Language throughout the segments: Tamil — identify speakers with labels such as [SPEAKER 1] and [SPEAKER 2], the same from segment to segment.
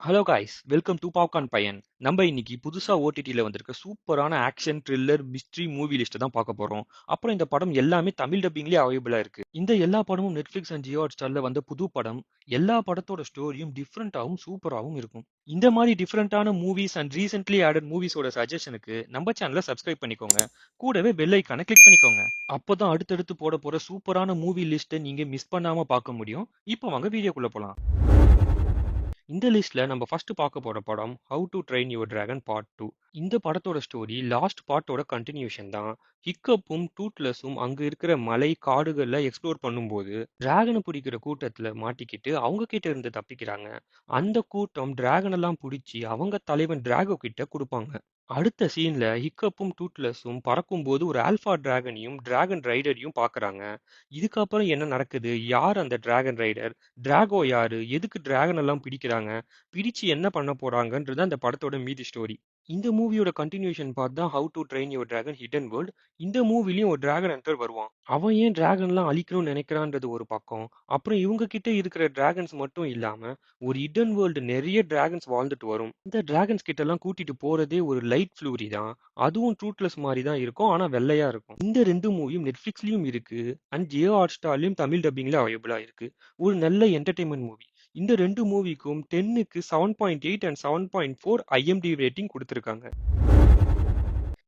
[SPEAKER 1] Hello guys, welcome to popcorn பையன். நம்ம இன்னைக்கு புதுசா ஓடிடில வந்திருக்க சூப்பரான action thriller mystery movie list தான் பார்க்க போறோம். அப்புறம் இந்த படம் எல்லாமே தமிழ் டப்பிங்லயே அவைலபிளா இருக்கு. இந்த எல்லா படமும் நெட்ஃபிளிக்ஸ் அண்ட் ஜியோ ஹாட்ஸ்டார்ல வந்த புது படம். எல்லா படத்தோட ஸ்டோரியும் டிஃப்ரெண்டாவும் சூப்பராகவும் இருக்கும். இந்த மாதிரி டிஃப்ரெண்டான மூவிஸ் அண்ட் ரீசென்ட்லி ஆடட் மூவிஸோட சஜஷனுக்கு நம்ம சேனலை சப்ஸ்கிரைப் பண்ணிக்கோங்க. கூடவே பெல் ஐக்கானை கிளிக் பண்ணிக்கோங்க. அப்போதான் அடுத்தடுத்து போட போற சூப்பரான மூவி லிஸ்ட்டை நீங்க மிஸ் பண்ணாம பார்க்க முடியும். இப்போ வாங்க வீடியோக்குள்ள போலாம். இந்த லிஸ்ட்ல நம்ம ஃபர்ஸ்ட் பார்க்க போற படம் how to train your dragon part 2. இந்த படத்தோட ஸ்டோரி லாஸ்ட் பார்ட்டோட கண்டினியூஷன் தான். ஹிக்கப்பும் டூத்லெஸ்ஸும் அங்க இருக்கிற மலை காடுகள்ல எக்ஸ்ப்ளோர் பண்ணும்போது டிராகனை பிடிக்கிற கூட்டத்துல மாட்டிக்கிட்டு அவங்க கிட்ட இருந்து தப்பிக்கிறாங்க. அந்த கூட்டம் டிராகன் எல்லாம் பிடிச்சி அவங்க தலைவன் டிராகோ கிட்ட கொடுப்பாங்க. அடுத்த சீன்ல ஹிக்கப்பும் டூத்லெஸ்ஸும் பறக்கும்போது ஒரு ஆல்பா டிராகனையும் டிராகன் ரைடரையும் பாக்குறாங்க. இதுக்கப்புறம் என்ன நடக்குது, யார் அந்த டிராகன் ரைடர், டிராகோ யாரு, எதுக்கு டிராகன் எல்லாம் பிடிக்கிறாங்க, பிடிச்சு என்ன பண்ண போறாங்கன்றது அந்த படத்தோட மீதி ஸ்டோரி. இந்த மூவியோட கண்டினியூஷன் பார்ட் தான் how to train your dragon hidden world. இந்த மூவிலையும் ஒரு டிராகன் ஹண்டர் வருவான். அவன் ஏன் டிராகன்லாம் அழிக்கணும்னு நினைக்கிறான்றது ஒரு பக்கம். அப்புறம் இவங்க கிட்ட இருக்கிற டிராகன்ஸ் மட்டும் இல்லாம ஒரு ஹிடன் வேர்ல்டு நிறைய டிராகன்ஸ் வாழ்ந்துட்டு வரும். இந்த டிராகன்ஸ் கிட்ட எல்லாம் கூட்டிட்டு போறதே ஒரு லைட் ஃப்ளூரி தான். அதுவும் ட்ரூத்லெஸ் மாதிரி தான் இருக்கும், ஆனா வெள்ளையா இருக்கும். இந்த ரெண்டு மூவியும் நெட்ஃபிளிக்ஸ்லயும் இருக்கு அண்ட் ஜியோ ஹாட்ஸ்டார்லயும் தமிழ் டப்பிங்ல அவைலபிளா இருக்கு. ஒரு நல்ல என்டர்டைன்மெண்ட் மூவி. இந்த ரெண்டு மூவிக்கும் 10க்கு 7.8 அண்ட் 7.4 IMDb ரேட்டிங் கொடுத்திருக்காங்க.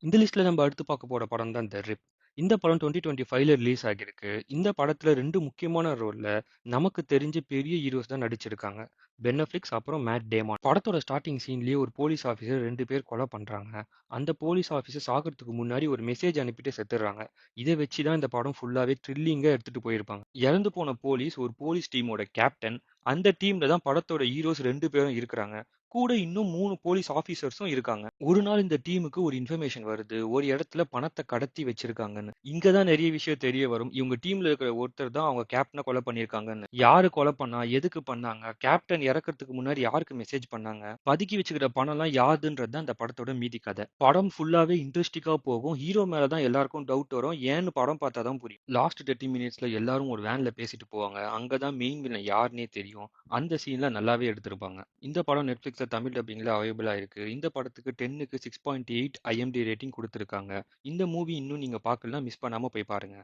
[SPEAKER 1] இந்த லிஸ்ட்ல நம்ம அடுத்து பார்க்க போற படம் தான் த ரிப். இந்த படம் 2025ல ரிலீஸ் ஆகியிருக்கு. இந்த படத்துல ரெண்டு முக்கியமான ரோல்ல நமக்கு தெரிஞ்ச பெரிய ஹீரோஸ் தான் நடிச்சிருக்காங்க. பென் அஃப்லெக் அப்புறம் மேட் டேமான். படத்தோட ஸ்டார்டிங் சீன்லயே ஒரு போலீஸ் ஆஃபீஸர் ரெண்டு பேர் கொலை பண்றாங்க. அந்த போலீஸ் ஆஃபீஸர் சாகிறதுக்கு முன்னாடி ஒரு மெசேஜ் அனுப்பிட்டு செத்துடுறாங்க. இதை வச்சுதான் இந்த படம் ஃபுல்லாவே த்ரில்லிங்கா எடுத்துட்டு போயிருப்பாங்க. இறந்து போன போலீஸ் ஒரு போலீஸ் டீமோட கேப்டன். அந்த டீம்ல தான் படத்தோட ஹீரோஸ் ரெண்டு பேரும் இருக்கிறாங்க. கூட இன்னும் 3 போலீஸ் ஆபீசர்ஸும் இருக்காங்க. ஒரு நாள் இந்த டீமுக்கு ஒரு இன்ஃபர்மேஷன் வருது, ஒரு இடத்துல பணத்தை கடத்தி வச்சிருக்காங்கன்னு. இங்கதான் நிறைய விஷயம் தெரிய வரும். இவங்க டீம்ல இருக்கிற ஒருத்தர் தான் அவங்க கேப்டனை கொலை பண்ணிருக்காங்கன்னு. யாரு கொலை பண்ணா, எதுக்கு பண்ணாங்க, கேப்டன் இறக்கறதுக்கு முன்னாடி யாருக்கு மெசேஜ் பண்ணாங்க, பதுக்கி வச்சுக்கிற பணம் எல்லாம் யாருன்றது தான் இந்த படத்தோட மீதி கதை. படம் ஃபுல்லாவே இன்ட்ரெஸ்டிங்கா போகும். ஹீரோ மேலதான் எல்லாருக்கும் டவுட் வரும். ஏன்னு படம் பார்த்தா தான் புரியும். லாஸ்ட் 30 மினிட்ஸ்ல எல்லாரும் ஒரு வேன்ல பேசிட்டு போவாங்க. அங்கதான் மெயின் வில்லன் யாருன்னே தெரியும். அந்த சீன்ல நல்லாவே எடுத்திருப்பாங்க. இந்த படம் நெட்ஃபிளிக்ஸ்ல தமிழ் டப்பிங்ல அவைலபிளா இருக்கு. இந்த படத்துக்கு 10க்கு 6.8 IMDb ரேட்டிங் கொடுத்திருக்காங்க. இந்த மூவி இன்னும் நீங்க பார்க்கலனா மிஸ் பண்ணாம போய் பாருங்க.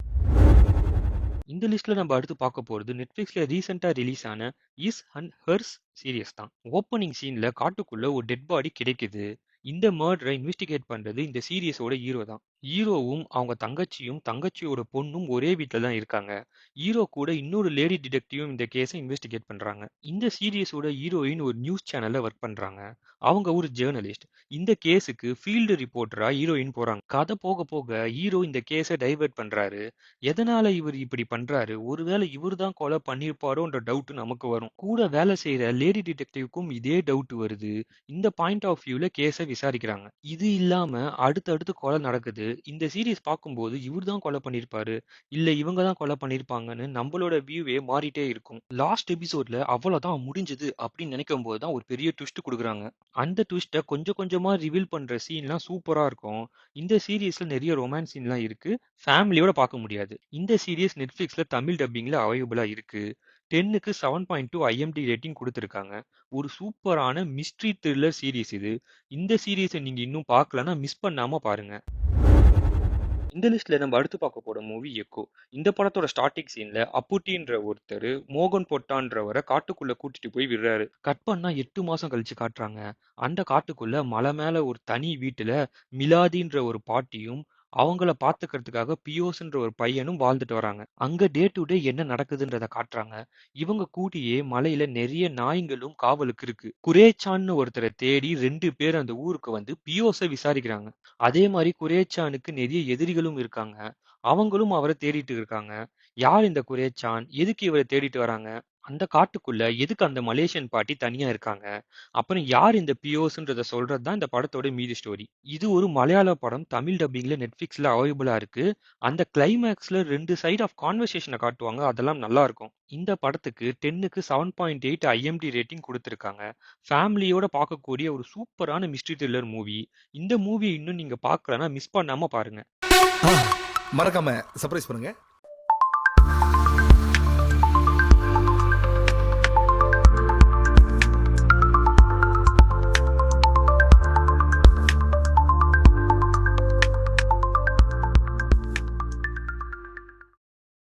[SPEAKER 1] இந்த லிஸ்ட்ல நம்ம அடுத்து பார்க்க போறது நெட்ஃபிளிக்ஸ்ல ரீசெண்டா ரிலீஸ் ஆன இஸ் அண்ட் ஹெர்ஸ் சீரியஸ் தான். ஓப்பனிங் சீன்ல காட்டுக்குள்ள ஒரு டெட் பாடி கிடைக்குது. இந்த மர்டரை இன்வெஸ்டிகேட் பண்றது இந்த சீரியஸோட ஹீரோ தான். ஹீரோவும் அவங்க தங்கச்சியும் தங்கச்சியோட பொண்ணும் ஒரே வீட்டில் தான் இருக்காங்க. ஹீரோ கூட இன்னொரு லேடி டிடெக்டிவும் இந்த கேஸை இன்வெஸ்டிகேட் பண்றாங்க. இந்த சீரியஸோட ஹீரோயின் ஒரு நியூஸ் சேனல்ல ஒர்க் பண்றாங்க. அவங்க ஒரு ஜேர்னலிஸ்ட். இந்த கேஸுக்கு ஃபீல்டு ரிப்போர்ட்டரா ஹீரோயின் போறாங்க. கதை போக போக ஹீரோ இந்த கேஸை டைவர்ட் பண்றாரு. எதனால இவர் இப்படி பண்றாரு, ஒருவேளை இவர் தான் கொலை பண்ணிருப்பாரோன்ற டவுட் நமக்கு வரும். கூட வேலை செய்யற லேடி டிடெக்டிவ்க்கும் இதே டவுட் வருது. இந்த பாயிண்ட் ஆஃப் வியூல கேஸை விசாரிக்கிறாங்க. இது இல்லாம அடுத்தடுத்து கொலை நடக்குது. இந்த சீரிஸ் பார்க்கும்போது இவர் தான் கொலை பண்ணிருப்பாரு, இல்ல இவங்க தான் கொலை பண்ணிருப்பாங்கன்னு நம்மளோட வியூவே மாறிட்டே இருக்கும். லாஸ்ட் எபிசோட்ல அவ்வளவுதான் முடிஞ்சது அப்படின்னு நினைக்கும் போது தான் ஒரு பெரிய ட்விஸ்ட் கொடுக்குறாங்க. அந்த ட்விஸ்ட்டை கொஞ்சம் கொஞ்சமா ரிவீல் பண்ற சீன்லாம் சூப்பரா இருக்கும். இந்த சீரீஸ்ல நிறைய ரொமான்ஸ் சீன்லாம் இருக்கு. ஃபேமிலியோட பார்க்க முடியாது. இந்த சீரிஸ் நெட்ஃபிளிக்ஸ்ல தமிழ் டப்பிங்ல அவைலபிளா இருக்கு. 10க்கு 7.2 IMDb ரேட்டிங் கொடுத்திருக்காங்க. ஒரு சூப்பரான மிஸ்ட்ரி த்ரில்லர் சீரிஸ் இது. இந்த சீரிஸை நீங்க இன்னும் பார்க்கலன்னா மிஸ் பண்ணாம பாருங்க. இந்த லிஸ்ட்ல நம்ம அடுத்து பார்க்க போற மூவி எக்கோ. இந்த படத்தோட ஸ்டார்டிங் சீன்ல அப்புட்டின்ற ஒருத்தர் மோகன் பொட்டான்றவரை காட்டுக்குள்ள கூட்டிட்டு போய் விடுறாரு. கட் பண்ணா 8 மாசம் கழிச்சு காட்டுறாங்க. அந்த காட்டுக்குள்ள மலை மேல ஒரு தனி வீட்டுல மிலாதின்ற ஒரு பாட்டியும் அவங்கள பாத்துக்கிறதுக்காக பியோஸ்ன்ற ஒரு பையனும் வாழ்ந்துட்டு வராங்க. அங்க டே டு டே என்ன நடக்குதுன்றத காட்டுறாங்க. இவங்க கூடியே மலையில நிறைய நாய்களும் காவலுக்கு இருக்கு. குரேச்சான்னு ஒருத்தரை தேடி 2 பேர் அந்த ஊருக்கு வந்து பியோஸை விசாரிக்கிறாங்க. அதே மாதிரி குரேச்சானுக்கு நிறைய எதிரிகளும் இருக்காங்க. அவங்களும் அவரை தேடிட்டு இருக்காங்க. யார் இந்த குரேச்சான், எதுக்கு இவரை தேடிட்டு வராங்க, அந்த காட்டுக்குள்ள எதுக்கு அந்த மலேசியன் பாட்டி தனியா இருக்காங்க, அப்புறம் யார் இந்த பியோஸ்ன்றத சொல்றது தான் இந்த படத்தோட மீதி ஸ்டோரி. இது ஒரு மலையாள படம். தமிழ் டப்பிங்ல நெட்ஃபிளிக்ஸ்ல அவைலபிளா இருக்கு. அந்த கிளைமேக்ஸ்ல 2 சைடு ஆஃப் கான்வர்சேஷனை காட்டுவாங்க. அதெல்லாம் நல்லா இருக்கும். இந்த படத்துக்கு 10க்கு 7.8 IMDb ரேட்டிங் கொடுத்திருக்காங்க. ஃபேமிலியோட பார்க்கக்கூடிய ஒரு சூப்பரான மிஸ்ட்ரி த்ரில்லர் மூவி. இந்த மூவி இன்னும் நீங்க பார்க்கலன்னா மிஸ் பண்ணாம பாருங்க.
[SPEAKER 2] மறக்காம சர்ப்ரைஸ் பண்ணுங்க.